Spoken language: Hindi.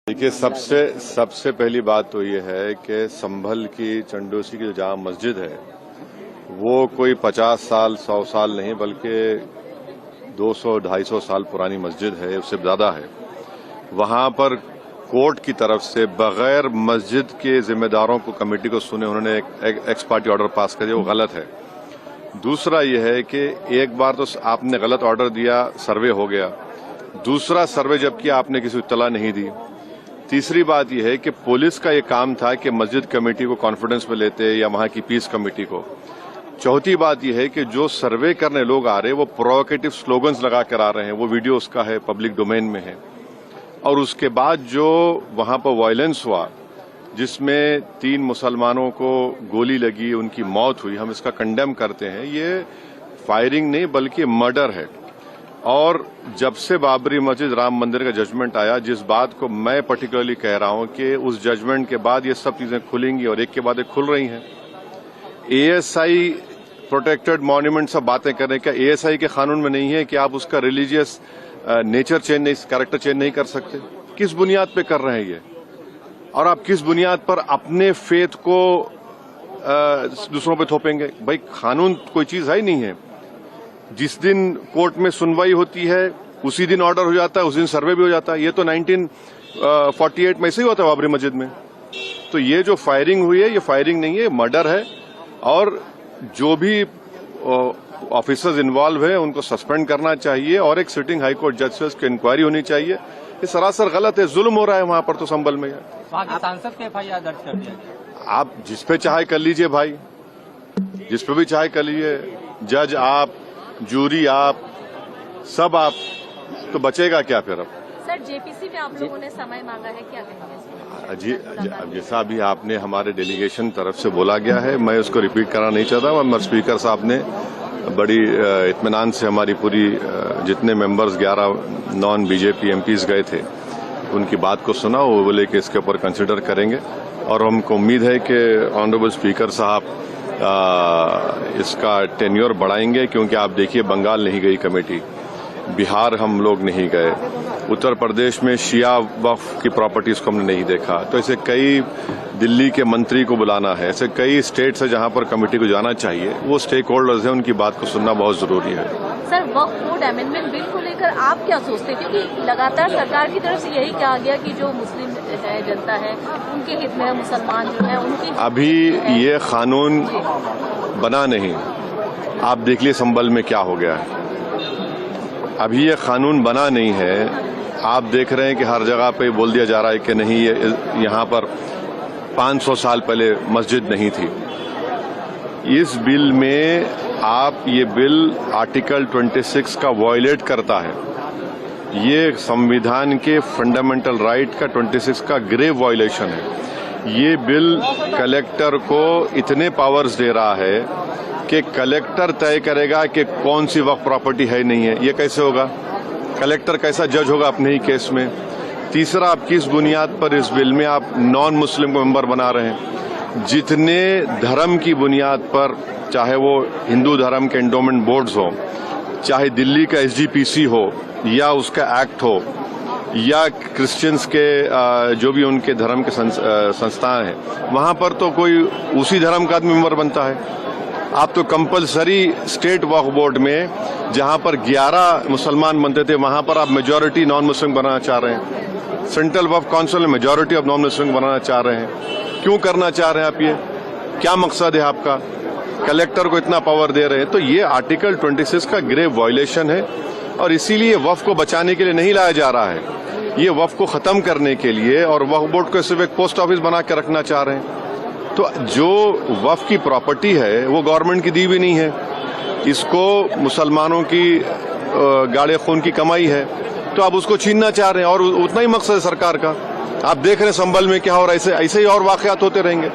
देखिए, सबसे पहली बात तो ये है कि संभल की चंडोसी की जो जामा मस्जिद है वो कोई 50 साल 100 साल नहीं बल्कि 200-250 साल पुरानी मस्जिद है, उससे ज्यादा है। वहां पर कोर्ट की तरफ से बगैर मस्जिद के जिम्मेदारों को कमेटी को सुने उन्होंने एक एक्स पार्टी ऑर्डर पास कर दिया, वो गलत है। दूसरा ये है कि एक बार तो आपने गलत ऑर्डर दिया, सर्वे हो गया। दूसरा सर्वे जब किया आपने किसी को इत्तला नहीं दी। तीसरी बात यह है कि पुलिस का ये काम था कि मस्जिद कमेटी को कॉन्फिडेंस में लेते या वहां की पीस कमेटी को। चौथी बात यह है कि जो सर्वे करने लोग आ रहे हैं वो प्रोवोकेटिव स्लोगन्स लगा कर आ रहे हैं, वो वीडियो उसका है, पब्लिक डोमेन में है। और उसके बाद जो वहां पर वायलेंस हुआ जिसमें 3 मुसलमानों को गोली लगी, उनकी मौत हुई, हम इसका कंडेम करते हैं। ये फायरिंग नहीं बल्कि मर्डर है। और जब से बाबरी मस्जिद राम मंदिर का जजमेंट आया, जिस बात को मैं पर्टिकुलरली कह रहा हूं कि उस जजमेंट के बाद ये सब चीजें खुलेंगी और एक के बाद एक खुल रही हैं। एएसआई प्रोटेक्टेड मॉन्यूमेंट सब बातें कर रहे हैं, क्या एएसआई के कानून में नहीं है कि आप उसका रिलीजियस नेचर चेंज नहीं, कैरेक्टर चेंज नहीं कर सकते? किस बुनियाद पे कर रहे हैं ये? और आप किस बुनियाद पर अपने फेथ को दूसरों पे थोपेंगे? भाई, कानून कोई चीज है ही नहीं है। जिस दिन कोर्ट में सुनवाई होती है उसी दिन ऑर्डर हो जाता है, उस दिन सर्वे भी हो जाता है। ये तो 1948 में ऐसे ही होता है बाबरी मस्जिद में। तो ये जो फायरिंग हुई है ये फायरिंग नहीं है, मर्डर है। और जो भी ऑफिसर्स इन्वॉल्व है उनको सस्पेंड करना चाहिए और एक सिटिंग हाईकोर्ट जज से उसकी इंक्वायरी होनी चाहिए। ये सरासर गलत है, जुल्म हो रहा है वहां पर तो संभल में। सांसद के एफआईआर दर्ज कर दिया गया। आप जिस पे चाहे कर लीजिए भाई, जिस पे भी चाहे कर लीजिए। जज आप, जूरी आप, सब आप, तो बचेगा क्या फिर? अब सर, जेपीसी में आप लोगों ने समय मांगा है, क्या कहेंगे? जी, जैसा अभी आपने हमारे डेलीगेशन तरफ से बोला गया है, मैं उसको रिपीट करना नहीं चाहता। मगर स्पीकर साहब ने बड़ी इत्मीनान से हमारी पूरी जितने मेंबर्स 11 नॉन बीजेपी एमपीज गए थे उनकी बात को सुना। वो बोले कि इसके ऊपर कंसिडर करेंगे और हमको उम्मीद है कि ऑनरेबल स्पीकर साहब इसका टेन्योर बढ़ाएंगे। क्योंकि आप देखिए, बंगाल नहीं गई कमेटी, बिहार हम लोग नहीं गए, उत्तर प्रदेश में शिया वक्फ की प्रॉपर्टीज को हमने नहीं देखा। तो ऐसे कई, दिल्ली के मंत्री को बुलाना है, ऐसे कई स्टेट्स है जहां पर कमेटी को जाना चाहिए। वो स्टेक होल्डर्स हैं, उनकी बात को सुनना बहुत जरूरी है। सर, वक्फ बोर्ड अमेंडमेंट बिल को लेकर आप क्या सोचते हैं? क्योंकि लगातार सरकार की तरफ से यही कहा गया कि जो मुस्लिम है, जनता है, उनके हित में है, मुसलमान जो है उनकी। अभी ये कानून बना नहीं, आप देख लिए संभल में क्या हो गया है। अभी ये कानून बना नहीं है, आप देख रहे हैं कि हर जगह पे बोल दिया जा रहा है कि नहीं, ये यहाँ पर 500 साल पहले मस्जिद नहीं थी। इस बिल में ये बिल आर्टिकल 26 का वायलेट करता है। ये संविधान के फंडामेंटल राइट का 26 का ग्रेव वायलेशन है। ये बिल कलेक्टर को इतने पावर्स दे रहा है कि कलेक्टर तय करेगा कि कौन सी वक्फ प्रॉपर्टी है नहीं है। ये कैसे होगा? कलेक्टर कैसा जज होगा अपने ही केस में? तीसरा, आप किस बुनियाद पर इस बिल में आप नॉन मुस्लिम को मेंबर बना रहे हैं? जितने धर्म की बुनियाद पर, चाहे वो हिंदू धर्म के एंडोमेंट बोर्ड्स हो, चाहे दिल्ली का एसजीपीसी हो या उसका एक्ट हो, या क्रिश्चियंस के जो भी उनके धर्म के संस्थान हैं, वहां पर तो कोई उसी धर्म का आदमी मेंबर बनता है। आप तो कंपलसरी स्टेट वक्फ बोर्ड में जहां पर 11 मुसलमान बनते थे, वहां पर आप मेजॉरिटी नॉन मुस्लिम बनाना चाह रहे हैं। सेंट्रल वक्फ काउंसिल में मेजॉरिटी ऑफ नॉन मुस्लिम बनाना चाह रहे हैं। क्यों करना चाह रहे हैं आप? ये क्या मकसद है आपका? कलेक्टर को इतना पावर दे रहे हैं। तो ये आर्टिकल 26 का ग्रेव वायलेशन है और इसीलिए वक्फ को बचाने के लिए नहीं लाया जा रहा है। ये वक्फ को खत्म करने के लिए, और वक्फ बोर्ड को सिर्फ एक पोस्ट ऑफिस बना के रखना चाह रहे हैं। तो जो वक्फ की प्रॉपर्टी है वो गवर्नमेंट की दी भी नहीं है, इसको मुसलमानों की गाड़े खून की कमाई है, तो आप उसको छीनना चाह रहे हैं। और उतना ही मकसद है सरकार का। आप देख रहे हैं संभल में क्या हो रहा है, ऐसे ही और वाकयात होते रहेंगे।